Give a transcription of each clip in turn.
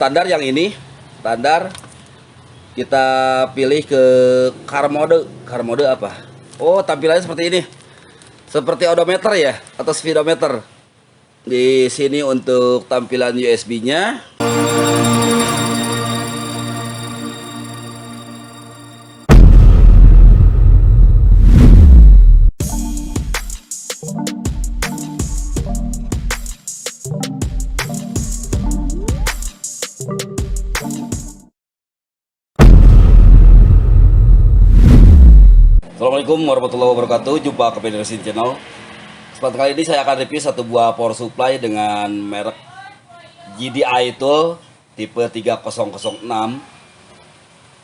Standar yang ini, standar kita pilih ke car mode. Car mode apa? Oh, tampilannya seperti ini. Seperti odometer ya, atau speedometer. Di sini untuk tampilan USB-nya. Assalamualaikum warahmatullahi wabarakatuh. Jumpa ke Federation Channel. Kesempatan kali ini saya akan review satu buah power supply dengan merek GDI Tool tipe 3006.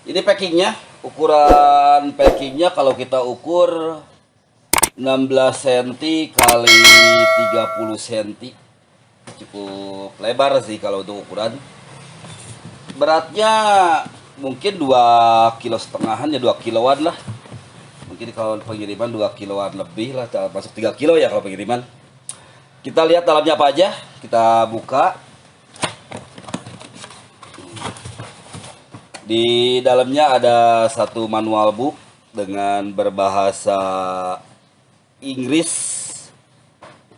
Ini packingnya, ukuran packingnya kalau kita ukur 16 cm kali 30 cm, cukup lebar sih kalau untuk ukuran. Beratnya mungkin 2,5 kg ya, 2 kiloan lah. Mungkin kalau pengiriman 2 kiloan lebih lah, masuk 3 kilo ya kalau pengiriman. Kita lihat dalamnya apa aja, kita buka. Di dalamnya ada satu manual book dengan berbahasa Inggris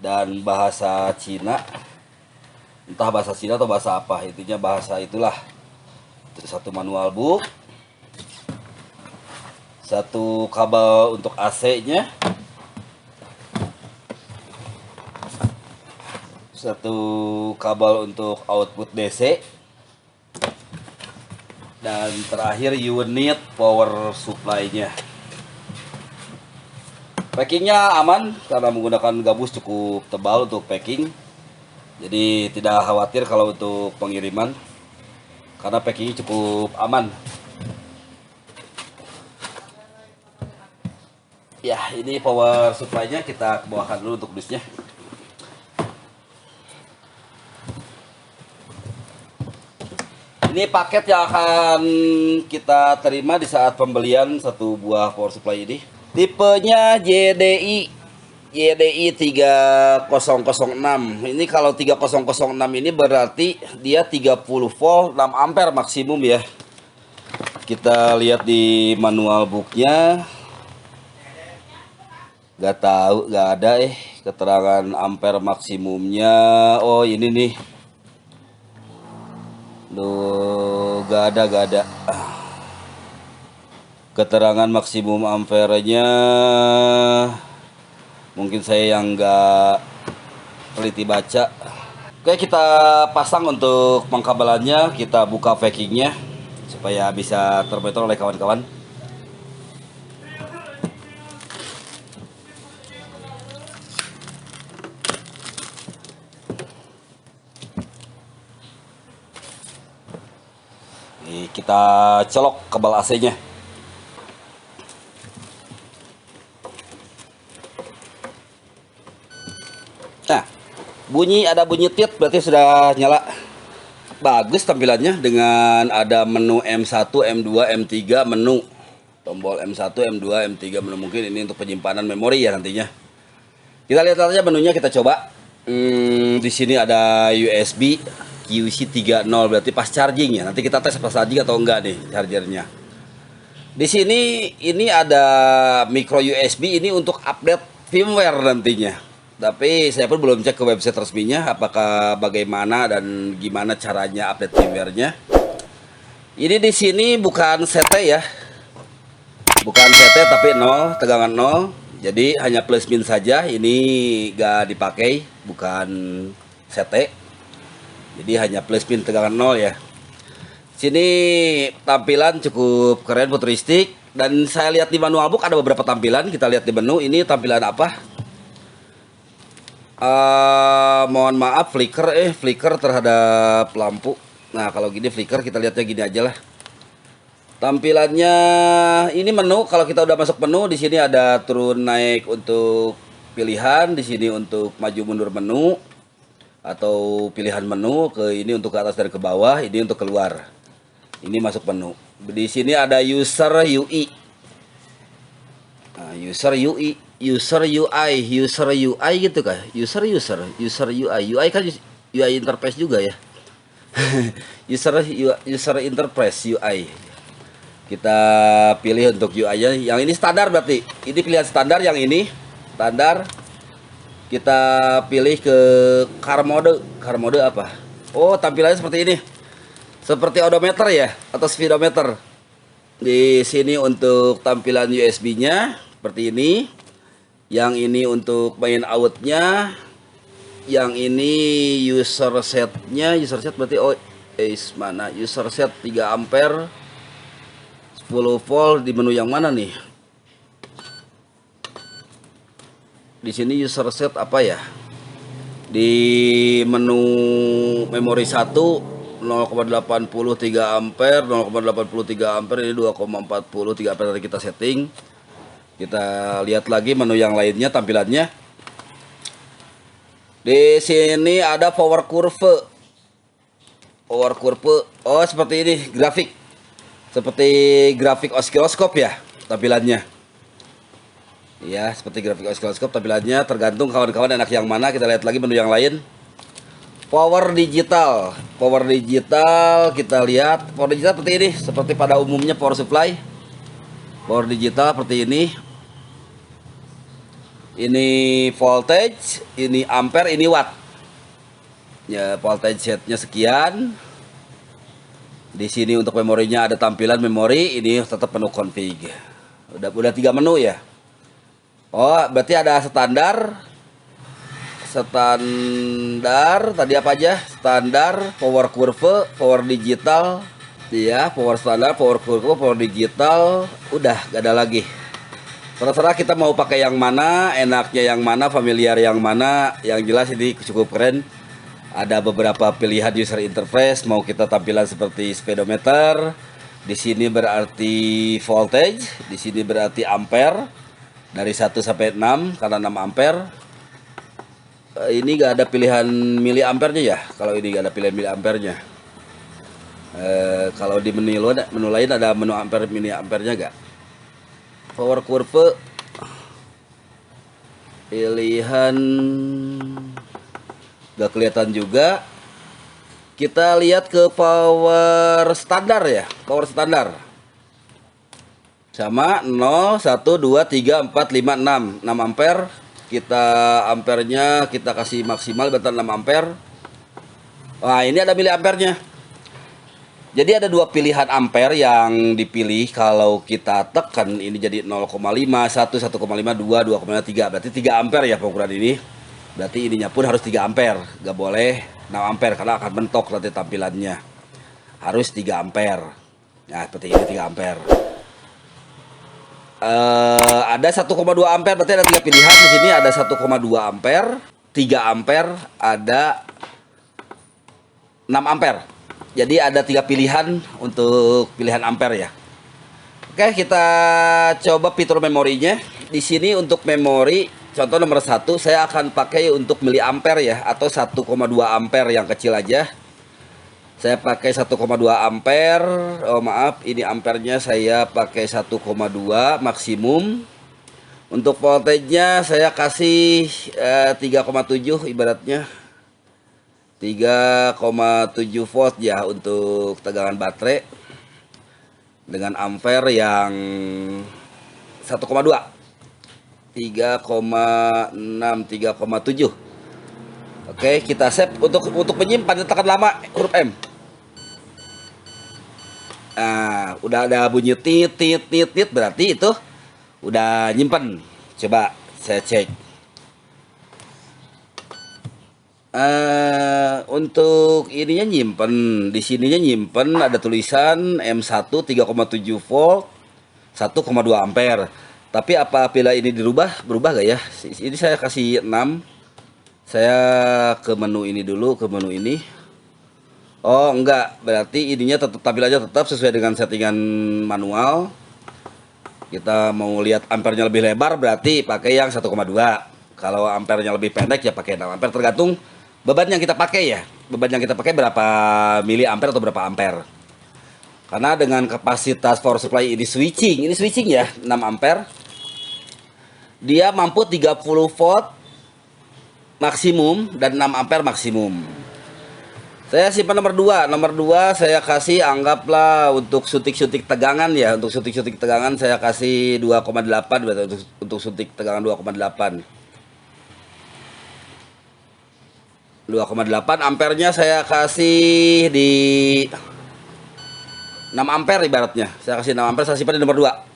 dan bahasa Cina. Entah bahasa Cina atau bahasa apa, intinya bahasa itulah. Satu manual book, satu kabel untuk AC-nya, satu kabel untuk output DC, dan terakhir unit power supply-nya. Packingnya aman karena menggunakan gabus cukup tebal untuk packing, jadi tidak khawatir kalau untuk pengiriman karena packingnya cukup aman. Ya, ini power supply-nya, kita bawakan dulu untuk dusnya. Ini paket yang akan kita terima di saat pembelian satu buah power supply ini. Tipenya JDI 3006. Ini kalau 3006 ini berarti dia 30 volt 6 ampere maksimum ya. Kita lihat di manual booknya. Gak tahu, gak ada keterangan ampere maksimumnya. Oh ini nih, loh, gak ada keterangan maksimum amperenya. Mungkin saya yang gak teliti baca. Oke, kita pasang untuk pengkabelannya. Kita buka packingnya supaya bisa termonitor oleh kawan-kawan. Kita colok kabel AC-nya. Nah, ada bunyi tit, berarti sudah nyala. Bagus tampilannya dengan ada menu M1, M2, M3 menu. Tombol M1, M2, M3 menu, mungkin ini untuk penyimpanan memori ya nantinya. Kita lihat aja menunya, kita coba. Di sini ada USB QC30, berarti pas charging ya. Nanti kita tes pas charging atau enggak nih chargernya. Di sini ini ada micro USB, ini untuk update firmware nantinya. Tapi saya pun belum cek ke website resminya apakah bagaimana dan gimana caranya update firmware-nya. Ini di sini bukan CT ya. Bukan CT tapi 0, tegangan 0. Jadi hanya plus min saja, ini gak dipakai, bukan CT. Jadi hanya plus min tegangan 0 ya. Sini tampilan cukup keren, futuristik. Dan saya lihat di manual book ada beberapa tampilan. Kita lihat di menu, ini tampilan apa? Mohon maaf, flicker terhadap lampu. Nah kalau gini flicker, kita lihatnya gini aja lah. Tampilannya ini menu. Kalau kita udah masuk menu, di sini ada turun naik untuk pilihan. Di sini untuk maju mundur menu atau pilihan menu, ke ini untuk ke atas dan ke bawah, ini untuk keluar. Ini masuk menu. Di sini ada user UI. Nah, user UI gitu kah? User UI. UI kan UI interface juga ya. user interface UI. Kita pilih untuk UI-nya. Yang ini standar berarti. Ini pilihan standar, yang ini standar. Kita pilih ke car mode. Car mode apa? Oh, tampilannya seperti ini. Seperti odometer ya, atau speedometer. Di sini untuk tampilan USB-nya seperti ini. Yang ini untuk main out-nya. Yang ini user set-nya. User set berarti mana? User set 3 ampere 10 volt di menu yang mana nih? Di sini user set apa ya? Di menu memori 1 0,83 ampere, 0,83 ampere, ini 2,43 ampere tadi kita setting. Kita lihat lagi menu yang lainnya tampilannya. Di sini ada power curve. Power curve. Oh, seperti ini grafik. Seperti grafik osiloskop ya tampilannya. Ya, seperti grafik osiloskop tampilannya, tergantung kawan-kawan enak yang mana. Kita lihat lagi menu yang lain. Power digital. Power digital kita lihat. Power digital seperti ini, seperti pada umumnya power supply. Power digital seperti ini. Ini voltage, ini ampere, ini watt. Ya, voltage setnya sekian. Di sini untuk memorinya ada tampilan memori, ini tetap menu config. Udah 3 menu ya. Oh, berarti ada standar. Standar tadi apa aja? Standar, power curve, power digital. Ya, power standar, power curve, power digital. Udah, gak ada lagi. Terserah kita mau pakai yang mana, enaknya yang mana, familiar yang mana. Yang jelas ini cukup keren. Ada beberapa pilihan user interface, mau kita tampilan seperti speedometer. Di sini berarti voltage, di sini berarti ampere. Dari 1 sampai 6 karena 6 ampere. Ini gak ada pilihan miliampernya ya. Kalau ini gak ada pilihan miliampernya. Kalau di menu lain ada menu ampere miliampernya gak? Power curve pilihan gak kelihatan juga. Kita lihat ke power standar ya. Power standar sama 0, 1, 2, 3, 4, 5, 6 ampere. Kita ampernya kita kasih maksimal bentar 6 ampere. Nah, ini ada miliampernya. Jadi ada 2 pilihan ampere yang dipilih. Kalau kita tekan ini jadi 0,5, 1, 1,5, 2, 2,3. Berarti 3 ampere ya ukuran ini. Berarti ininya pun harus 3 ampere. Gak boleh 6 ampere karena akan mentok nanti tampilannya. Harus 3 ampere. Nah, seperti ini 3 ampere. Ada 1,2 ampere, berarti ada 3 pilihan. Di sini ada 1,2 ampere, 3 ampere, ada 6 ampere. Jadi ada 3 pilihan untuk pilihan ampere ya. Oke, kita coba fitur memorinya. Di sini untuk memori, contoh nomor 1 saya akan pakai untuk miliampere ya, atau 1,2 ampere yang kecil aja. Saya pakai 1,2 ampere. Oh maaf, ini ampernya saya pakai 1,2 maksimum. Untuk voltage-nya saya kasih 3,7 ibaratnya. 3,7 volt ya untuk tegangan baterai. Dengan ampere yang 1,2. 3,6, 3,7. Oke, kita save. Untuk menyimpan tekan lama huruf M. Nah, udah ada bunyi tit tit tit tit, berarti itu udah nyimpen. Coba saya cek. Untuk ininya nyimpen, di sininya nyimpen ada tulisan M1 3,7 volt 1,2 ampere. Tapi apabila ini berubah gak ya? Ini saya kasih 6. Saya ke menu ini dulu, ke menu ini. Oh enggak, berarti ininya tetap tampilannya tetap sesuai dengan settingan manual. Kita mau lihat ampernya lebih lebar berarti pakai yang 1,2. Kalau ampernya lebih pendek ya pakai 6 ampere, tergantung beban yang kita pakai ya. Beban yang kita pakai berapa miliampere atau berapa ampere. Karena dengan kapasitas power supply ini switching ya 6 ampere. Dia mampu 30 volt maksimum dan 6 ampere maksimum. Saya simpan nomor 2. Nomor 2 saya kasih anggaplah untuk suntik-suntik tegangan ya. Untuk suntik-suntik tegangan saya kasih 2,8 berarti untuk suntik tegangan 2,8. 2,8 ampernya saya kasih di 6 ampere ibaratnya. Saya kasih 6 ampere, saya simpan di nomor 2.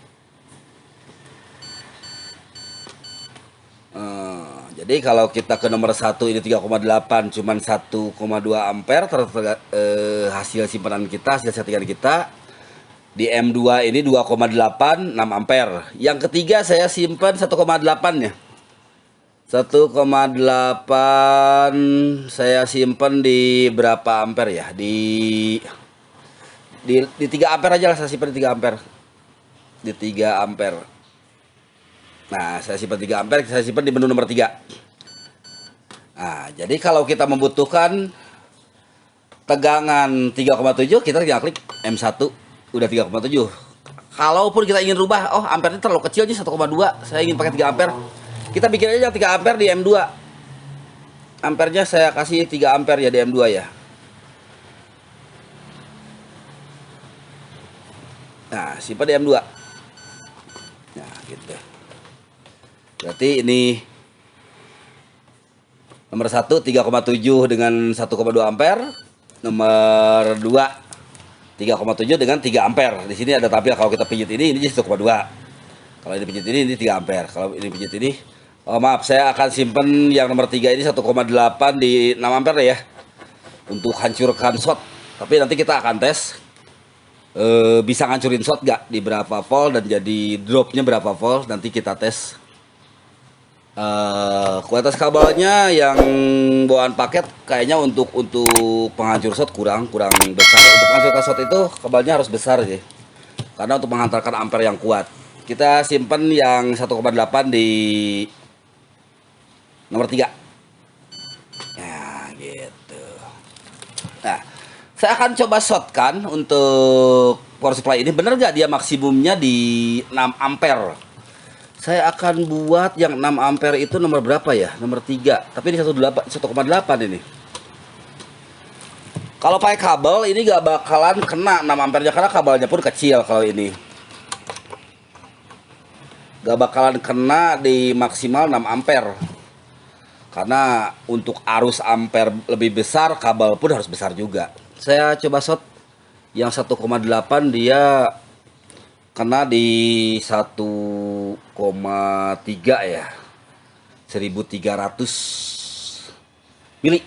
Jadi kalau kita ke nomor 1 ini 3,8 cuman 1,2 ampere hasil simpanan kita, hasil settingan kita. Di M2 ini 2,8 6 ampere. Yang ketiga saya simpan 1,8 ya. 1,8 saya simpan di berapa ampere ya? Di 3 ampere aja lah, saya simpan di 3 ampere. Di 3 ampere. Nah, saya simpan 3 ampere, saya simpan di menu nomor 3. Nah, jadi kalau kita membutuhkan tegangan 3,7, kita tinggal klik M1, udah 3,7. Kalaupun kita ingin rubah, oh ampernya terlalu kecil nih 1,2, saya ingin pakai 3 ampere. Kita bikin aja 3 ampere di M2. Ampernya saya kasih 3 ampere ya di M2 ya. Nah, simpan di M2. Nah, gitu. Berarti ini nomor 1 3,7 dengan 1,2 ampere. Nomor 2 3,7 dengan 3 ampere. Di sini ada tampil kalau kita pijit ini 1,2. Kalau ini pijit ini 3 ampere. Kalau ini pijit ini, oh maaf, saya akan simpen yang nomor 3 ini 1,8 di 6 ampere ya. Untuk hancurkan shot. Tapi nanti kita akan tes bisa ngancurin shot gak di berapa volt dan jadi dropnya berapa volt. Nanti kita tes. Kualitas kabelnya yang bawaan paket kayaknya untuk penghancur shot kurang besar. Untuk penghancur shot itu kabelnya harus besar sih, karena untuk menghantarkan ampere yang kuat. Kita simpan yang 1,8 di nomor 3. Nah gitu. Nah, saya akan coba shotkan untuk power supply ini. Bener gak dia maksimumnya di 6 ampere? Saya akan buat yang 6 ampere itu nomor berapa ya? Nomor 3. Tapi ini 1,8 ini. Kalau pakai kabel ini gak bakalan kena 6 ampernya karena kabelnya pun kecil kalau ini. Gak bakalan kena di maksimal 6 ampere. Karena untuk arus ampere lebih besar, kabel pun harus besar juga. Saya coba shot yang 1,8 dia kena di 1,3 ya, 1300 mili.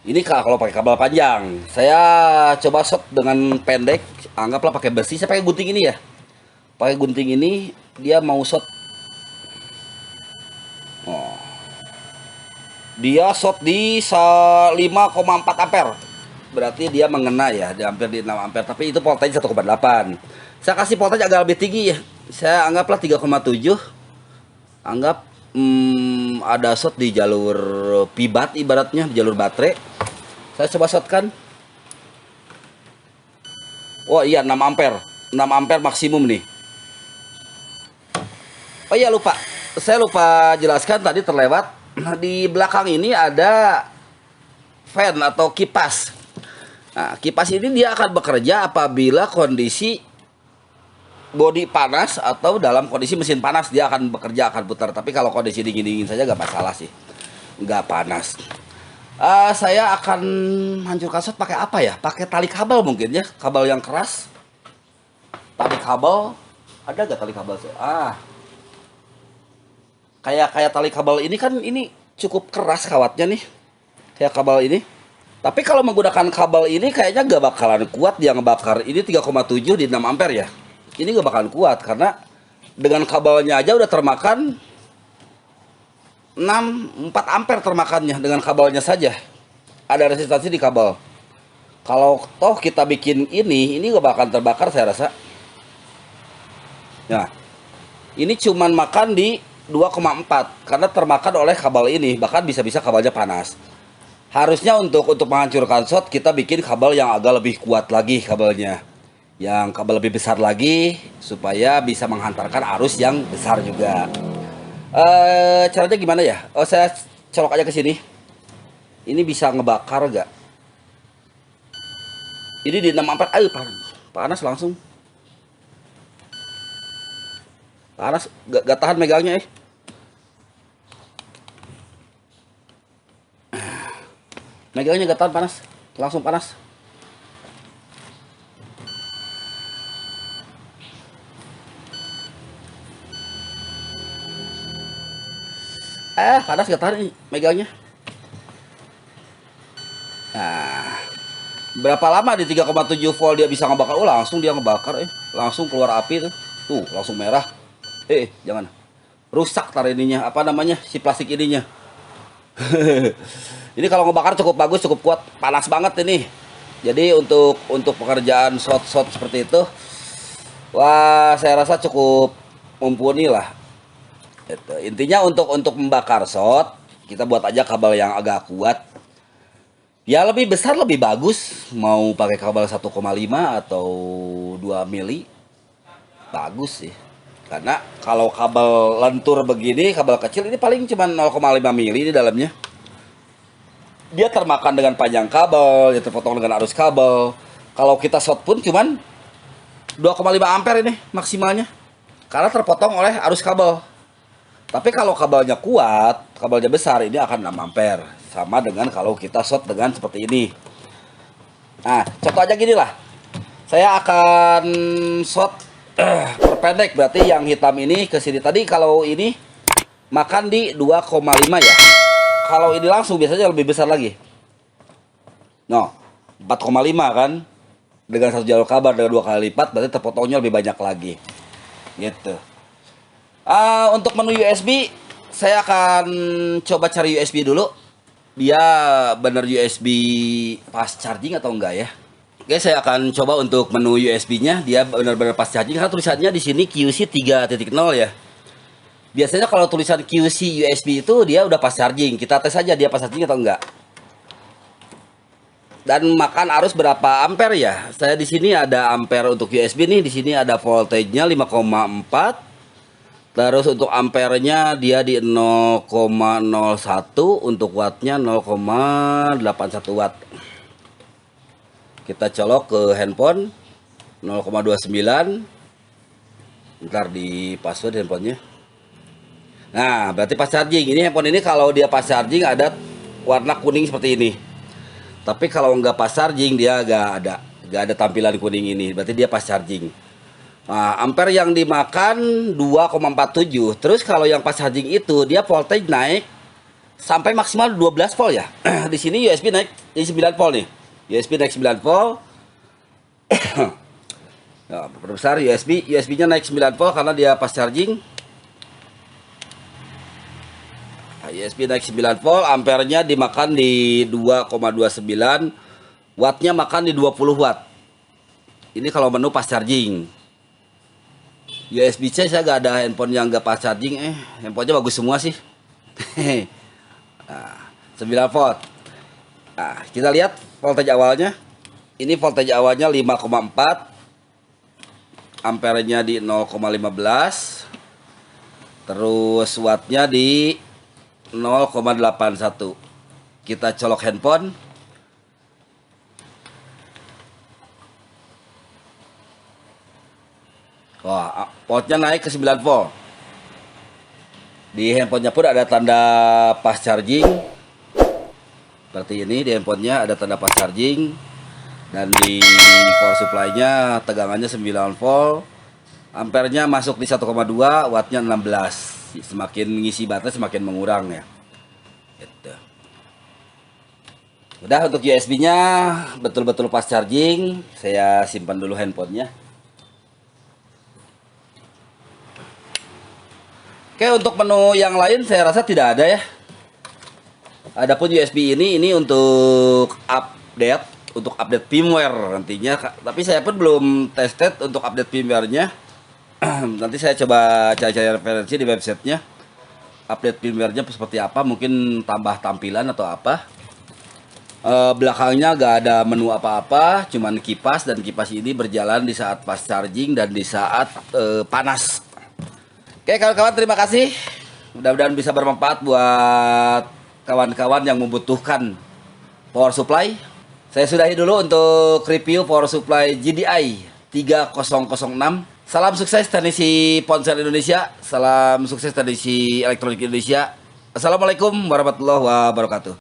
Ini kalau pakai kabel panjang. Saya coba shot dengan pendek, anggaplah pakai besi. Saya pakai gunting ini ya, pakai gunting ini dia mau shot. Oh, dia shot di 5,4 ampere. Berarti dia mengena ya, di hampir di 6 ampere. Tapi itu voltage 1,8. Saya kasih voltage agak lebih tinggi ya. Saya anggaplah 3,7. Anggap ada shot di jalur pibat ibaratnya, di jalur baterai. Saya coba shotkan. Oh iya 6 ampere. 6 ampere maksimum nih. Oh iya lupa. Saya lupa jelaskan tadi terlewat. Di belakang ini ada fan atau kipas. Nah, kipas ini dia akan bekerja apabila kondisi bodi panas atau dalam kondisi mesin panas dia akan bekerja, akan putar. Tapi kalau kondisi dingin-dingin saja nggak masalah sih, nggak panas. Saya akan hancurkan shot pakai apa ya? Pakai tali kabel mungkin ya, kabel yang keras. Tali kabel, ada nggak tali kabel? Kayak tali kabel ini kan ini cukup keras kawatnya nih, kayak kabel ini. Tapi kalau menggunakan kabel ini kayaknya nggak bakalan kuat dia ngebakar. Ini 3,7 di 6 ampere ya. Ini nggak bakalan kuat karena dengan kabelnya aja udah termakan 4 ampere termakannya dengan kabelnya saja. Ada resistansi di kabel. Kalau toh kita bikin ini nggak bakalan terbakar saya rasa. Nah, ini cuman makan di 2,4 karena termakan oleh kabel ini. Bahkan bisa-bisa kabelnya panas. Harusnya untuk menghancurkan shot kita bikin kabel yang agak lebih kuat lagi kabelnya. Yang kabel lebih besar lagi supaya bisa menghantarkan arus yang besar juga. Caranya gimana ya? Oh, saya colok aja ke sini. Ini bisa ngebakar gak? Ini di 6 ampere. Ayo panas langsung. Panas, gak tahan megangnya Megangnya gak tahan, panas. Langsung panas. Panas gak tahan nih megangnya. Nah, berapa lama di 3,7 volt dia bisa ngebakar? Langsung dia ngebakar langsung keluar api tuh. Tuh, langsung merah. Jangan. Rusak tar ininya, apa namanya? Si plastik ininya. Ini kalau ngebakar cukup bagus, cukup kuat, panas banget ini. Jadi untuk pekerjaan shot seperti itu, wah saya rasa cukup mumpuni lah. Intinya untuk membakar shot, kita buat aja kabel yang agak kuat. Ya lebih besar lebih bagus. Mau pakai kabel 1,5 atau 2 mili, bagus sih. Karena kalau kabel lentur begini, kabel kecil ini paling cuma 0,5 mili di dalamnya. Dia termakan dengan panjang kabel, dia terpotong dengan arus kabel. Kalau kita short pun cuman 2,5 ampere ini maksimalnya. Karena terpotong oleh arus kabel. Tapi kalau kabelnya kuat, kabelnya besar, ini akan 6 ampere. Sama dengan kalau kita short dengan seperti ini. Nah, contoh aja gini lah. Saya akan short perpendek, berarti yang hitam ini ke sini. Tadi kalau ini makan di 2,5 ya. Kalau ini langsung biasanya lebih besar lagi. No, 4,5 kan. Dengan satu jalur kabel dengan 2 kali lipat, berarti terpotongnya lebih banyak lagi. Gitu. Untuk menu USB, saya akan coba cari USB dulu. Dia bener USB fast charging atau enggak ya? Oke, saya akan coba untuk menu USB-nya, dia benar-benar fast charging karena tulisannya di sini QC 3.0 ya. Biasanya kalau tulisan QC USB itu dia udah fast charging. Kita tes aja dia fast charging atau enggak. Dan makan arus berapa ampere ya? Saya di sini ada ampere untuk USB nih, di sini ada voltage-nya 5,4. Terus untuk ampernya dia di 0,01, untuk wattnya 0,81 watt. Kita colok ke handphone 0,29. Ntar di password handphonenya. Nah, berarti fast charging. Ini handphone ini kalau dia fast charging ada warna kuning seperti ini. Tapi kalau nggak fast charging dia nggak ada tampilan kuning ini. Berarti dia fast charging. Nah, ampere yang dimakan 2,47. Terus kalau yang fast charging itu dia voltage naik sampai maksimal 12 volt ya. Di sini USB naik di 9 volt nih. USB naik 9 volt. Nah, perbesar USB-nya naik 9 volt karena dia fast charging. Nah, USB naik 9 volt, ampernya dimakan di 2,29, wattnya makan di 20 watt. Ini kalau menu fast charging. USB-C saya gak ada handphone yang gak fast charging, handphonenya bagus semua sih. Nah, 9 volt. Nah, kita lihat voltage awalnya. Ini voltage awalnya 5,4. Ampernya di 0,15. Terus wattnya di 0,81. Kita colok handphone. Wah, voltnya naik ke 9 volt. Di handphonenya pun ada tanda fast charging. Seperti ini di handphonenya ada tanda fast charging. Dan di power supply-nya tegangannya 9 volt. Ampernya masuk di 1,2, wattnya 16. Semakin ngisi baterai semakin mengurang ya. Gitu. Udah, untuk USB-nya betul-betul fast charging. Saya simpan dulu handphonenya. Oke, untuk menu yang lain saya rasa tidak ada ya. Adapun USB ini untuk update firmware nantinya. Tapi saya pun belum tested untuk update firmware-nya. Nanti saya coba cari-cari referensi di websitenya. Update firmware-nya seperti apa, mungkin tambah tampilan atau apa. Belakangnya gak ada menu apa-apa, cuman kipas, dan kipas ini berjalan di saat fast charging dan di saat panas. Oke kawan-kawan, terima kasih. Mudah-mudahan bisa bermanfaat buat kawan-kawan yang membutuhkan power supply. Saya sudahi dulu untuk review power supply GDI 3006. Salam sukses teknisi ponsel Indonesia. Salam sukses teknisi elektronik Indonesia. Assalamualaikum warahmatullahi wabarakatuh.